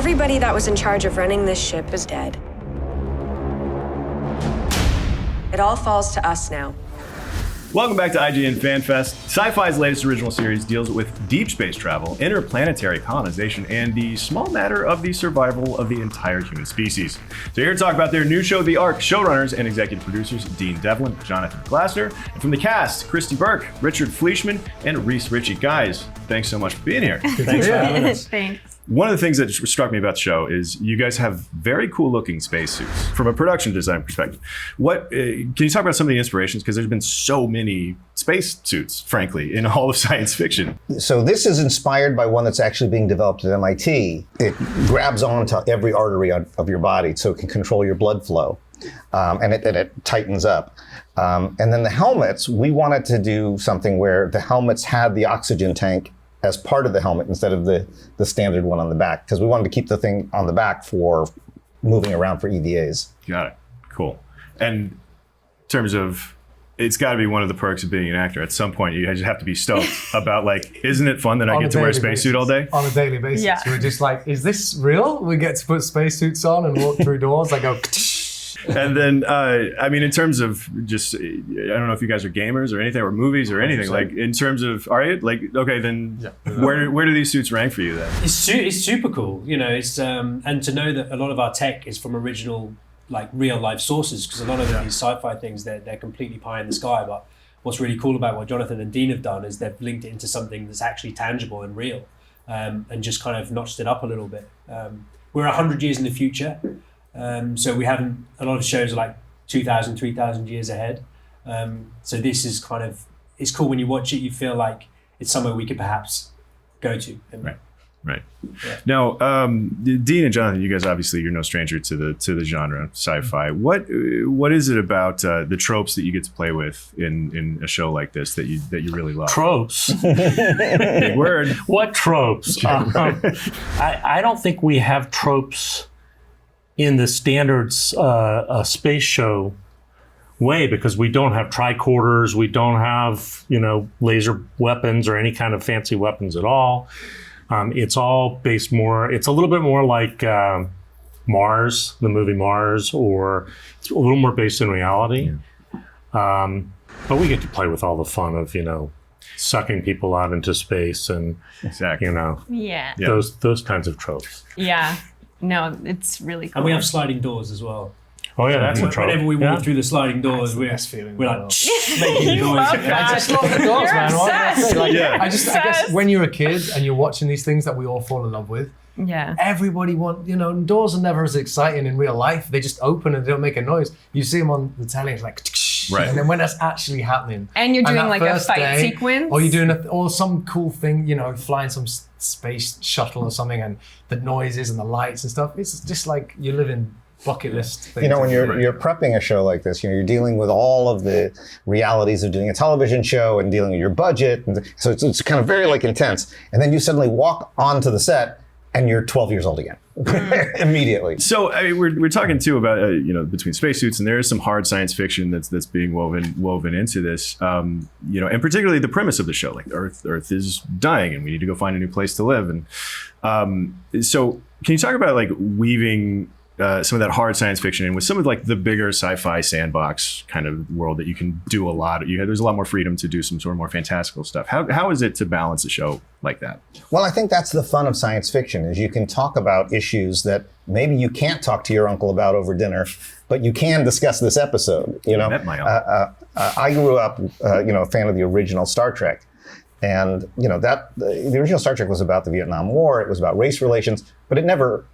Everybody that was in charge of running this ship is dead. It all falls to us now. Welcome back to IGN FanFest. Sci-Fi's latest original series deals with deep space travel, interplanetary colonization, and the small matter of the survival of the entire human species. So here to talk about their new show, The Ark, showrunners and executive producers Dean Devlin, Jonathan Glassner, and from the cast, Christie Burke, Richard Fleeshman, and Reece Ritchie. Guys, thanks so much for being here. Thanks for having us. Thanks. One of the things that struck me about the show is you guys have very cool looking spacesuits from a production design perspective. What can you talk about some of the inspirations? Because there's been so many spacesuits, frankly, in all of science fiction. So this is inspired by one that's actually being developed at MIT. It grabs onto every artery of your body so it can control your blood flow. And it tightens up. And then the helmets, we wanted to do something where the helmets had the oxygen tank as part of the helmet instead of the standard one on the back, because we wanted to keep the thing on the back for moving around for EVAs. Got it. Cool. And in terms of, it's got to be one of the perks of being an actor. At some point, you just have to be stoked about, like, isn't it fun that I get to wear a spacesuit all day? On a daily basis. Yeah. We're just like, is this real? We get to put spacesuits on and walk through doors. I go, And then, I mean, in terms of just, I don't know if you guys are gamers or anything, or movies or anything. Like, in terms of, are you? Like, okay, then where do these suits rank for you then? It's super cool, you know. It's and to know that a lot of our tech is from original, like, real life sources, because a lot of these sci-fi things they're completely pie in the sky. But what's really cool about what Jonathan and Dean have done is they've linked it into something that's actually tangible and real, and just kind of notched it up a little bit. We're 100 years in the future. So we haven't, a lot of shows are like 2,000, 3,000 years ahead. So this is kind of, it's cool when you watch it, you feel like it's somewhere we could perhaps go to. Right. Yeah. Now, Dean and Jonathan, you guys obviously you're no stranger to the genre sci-fi. What is it about the tropes that you get to play with in a show like this that you really love? Tropes. Big word. What tropes? I don't think we have tropes in the standard space show way, because we don't have tricorders, we don't have, laser weapons or any kind of fancy weapons at all. It's all based more, it's a little bit more like Mars, the movie Mars, or it's a little more based in reality. Yeah. But we get to play with all the fun of, sucking people out into space and, exactly. Yeah. those kinds of tropes. Yeah. No, it's really cool. And we have sliding doors as well. Oh yeah, that's a trope. Whenever we walk through the sliding doors, we're like making You noise. love that. I just love the doors, You're man. obsessed. Like, Yeah. I guess when you're a kid and you're watching these things that we all fall in love with, Yeah. everybody doors are never as exciting in real life. They just open and they don't make a noise. You see them on the telly, it's like, right. And then when that's actually happening, And you're doing that like a first fight day, sequence. or you're doing or some cool thing, flying some space shuttle or something, and the noises and the lights and stuff. It's just like you're living bucket list things. When you're prepping a show like this, you're dealing with all of the realities of doing a television show and dealing with your budget, and so it's kind of very intense. And then you suddenly walk onto the set and you're 12 years old again, immediately. So I mean, we're talking too about between spacesuits, and there is some hard science fiction that's being woven into this, and particularly the premise of the show, like Earth is dying and we need to go find a new place to live, and so can you talk about like weaving some of that hard science fiction in with some of like the bigger sci-fi sandbox kind of world that you can do a lot. There's a lot more freedom to do some sort of more fantastical stuff. How is it to balance a show like that? Well, I think that's the fun of science fiction, is you can talk about issues that maybe you can't talk to your uncle about over dinner, but you can discuss this episode. I met my uncle. I grew up, a fan of the original Star Trek. And, the original Star Trek was about the Vietnam War. It was about race relations, but they never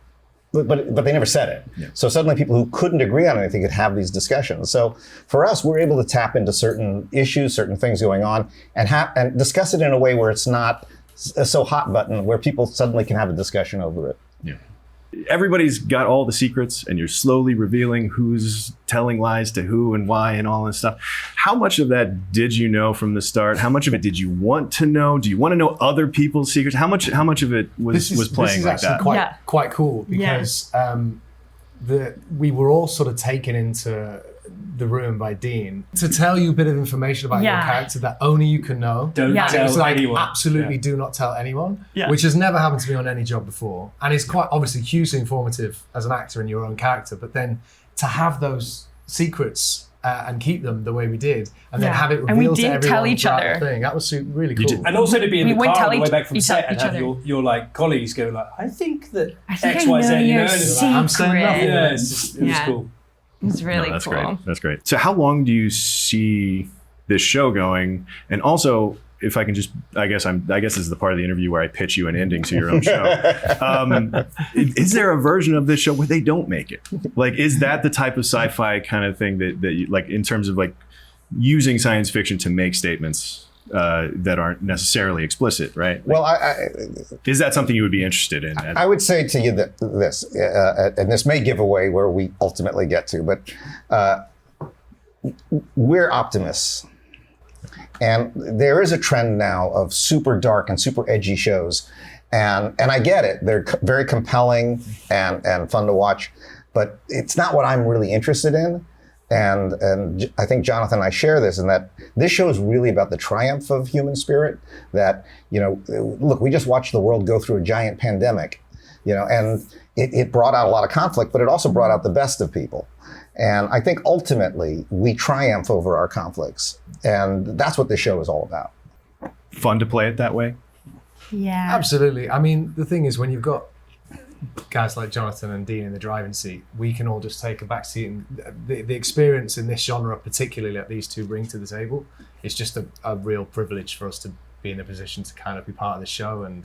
said it. Yeah. So suddenly people who couldn't agree on anything could have these discussions. So for us, we're able to tap into certain issues, certain things going on, and discuss it in a way where it's not so hot button, where people suddenly can have a discussion over it. Yeah. Everybody's got all the secrets, and you're slowly revealing who's telling lies to who and why and all this stuff. How much of that did you know from the start? How much of it did you want to know? Do you want to know other people's secrets? How much of it was playing like that? This is quite cool, because we were all sort of taken into the Room by Dean to tell you a bit of information about your Yeah. character that only you can know. Don't Yeah. tell It's like anyone. absolutely Yeah. do not tell anyone, Yeah. which has never happened to me on any job before, and it's quite obviously hugely informative as an actor in your own character. But then to have those secrets and keep them the way we did, and then Yeah. have it And we revealed to didn't everyone tell each throughout other. the thing. That was really cool. did. And also to be in We the wouldn't car tell on the way each- back from each set and other. have your like colleagues go like, I think that I think X, I Y, Z, know you know, your and it's like, I'm saying nothing. secret. yeah, it was Yeah. cool. It's really No, that's cool. great. That's great. So how long do you see this show going? And also, if I can just, I guess this is the part of the interview where I pitch you an ending to your own show. Is there a version of this show where they don't make it? Like, is that the type of sci-fi kind of thing that you, like, in terms of like using science fiction to make statements that aren't necessarily explicit, right? Well, Is that something you would be interested in? I would say to you that this, and this may give away where we ultimately get to, but we're optimists. And there is a trend now of super dark and super edgy shows. And I get it. They're very compelling and fun to watch, but it's not what I'm really interested in. And I think Jonathan and I share this in that this show is really about the triumph of human spirit. That, you know, look, we just watched the world go through a giant pandemic, you know, and it brought out a lot of conflict, but it also brought out the best of people. And I think ultimately we triumph over our conflicts. And that's what this show is all about. Fun to play it that way? Yeah. Absolutely. I mean, the thing is, when you've got guys like Jonathan and Dean in the driving seat, we can all just take a back seat, and the experience in this genre, particularly that these two bring to the table, is just a real privilege for us to be in a position to kind of be part of the show. And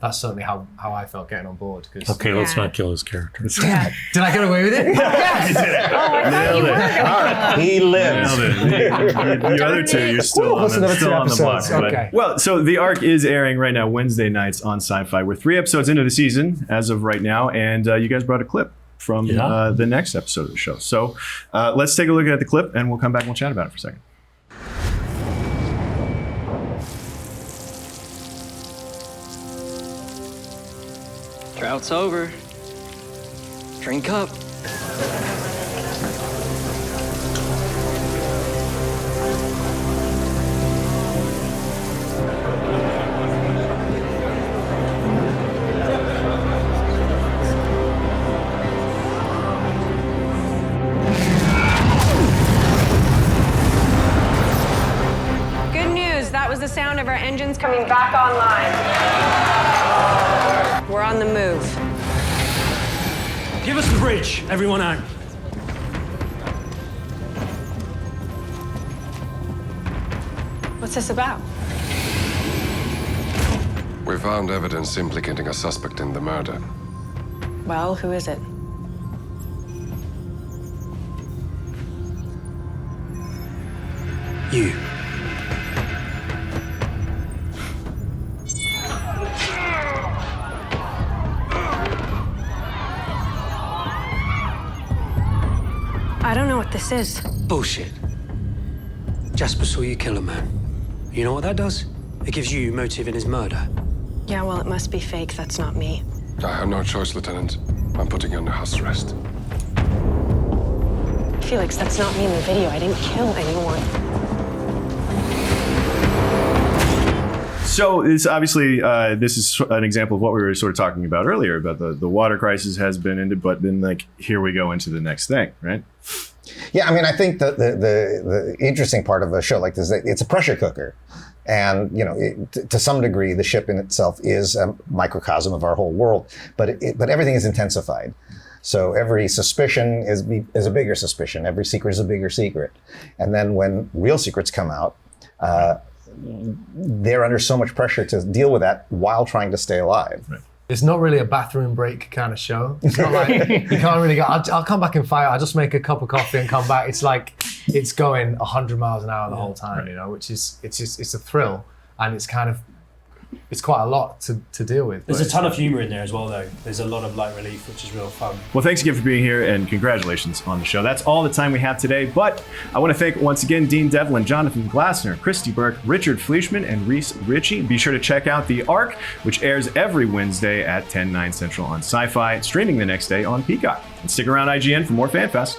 that's certainly how I felt getting on board. Cause Okay, let's Yeah. not kill his character. Yeah. Did I get away with it? Oh, I thought you were gonna kill him. He lives. The other two, you're still on That's another the, still two on the block. episodes. but- Okay. Well, so the arc is airing right now Wednesday nights on Sci-Fi. We're 3 episodes into the season as of right now, and you guys brought a clip from Yeah. the next episode of the show. So let's take a look at the clip, and we'll come back and we'll chat about it for a second. Drought's over. Drink up. Good news, that was the sound of our engines coming back online. We're on the move. Give us the bridge, everyone out. What's this about? We found evidence implicating a suspect in the murder. Well, who is it? You. I don't know what this is. Bullshit. Jasper saw you kill a man. You know what that does? It gives you motive in his murder. Yeah, well, it must be fake. That's not me. I have no choice, Lieutenant. I'm putting you under house arrest. Felix, that's not me in the video. I didn't kill anyone. So it's obviously this is an example of what we were sort of talking about earlier about the water crisis has been ended, but then like here we go into the next thing, right? Yeah, I mean, I think the interesting part of a show like this is that it's a pressure cooker. And, you know, to some degree, the ship in itself is a microcosm of our whole world, but everything is intensified. So every suspicion is a bigger suspicion. Every secret is a bigger secret. And then when real secrets come out, they're under so much pressure to deal with that while trying to stay alive. Right. It's not really a bathroom break kind of show. It's not like you can't really go, I'll come back in 5 hours, I'll just make a cup of coffee and come back. It's like, it's going 100 miles an hour the whole time, you know, which is, it's a thrill. And it's kind of, it's quite a lot to deal with. There's a ton of humor in there as well, though. There's a lot of light relief, which is real fun. Well, thanks again for being here and congratulations on the show. That's all the time we have today, but I want to thank once again Dean Devlin, Jonathan Glassner, Christie Burke, Richard Fleeshman, and Reece Ritchie. Be sure to check out The Arc, which airs every Wednesday at 10/9 Central on Sci-Fi, streaming the next day on Peacock. And stick around IGN for more FanFest.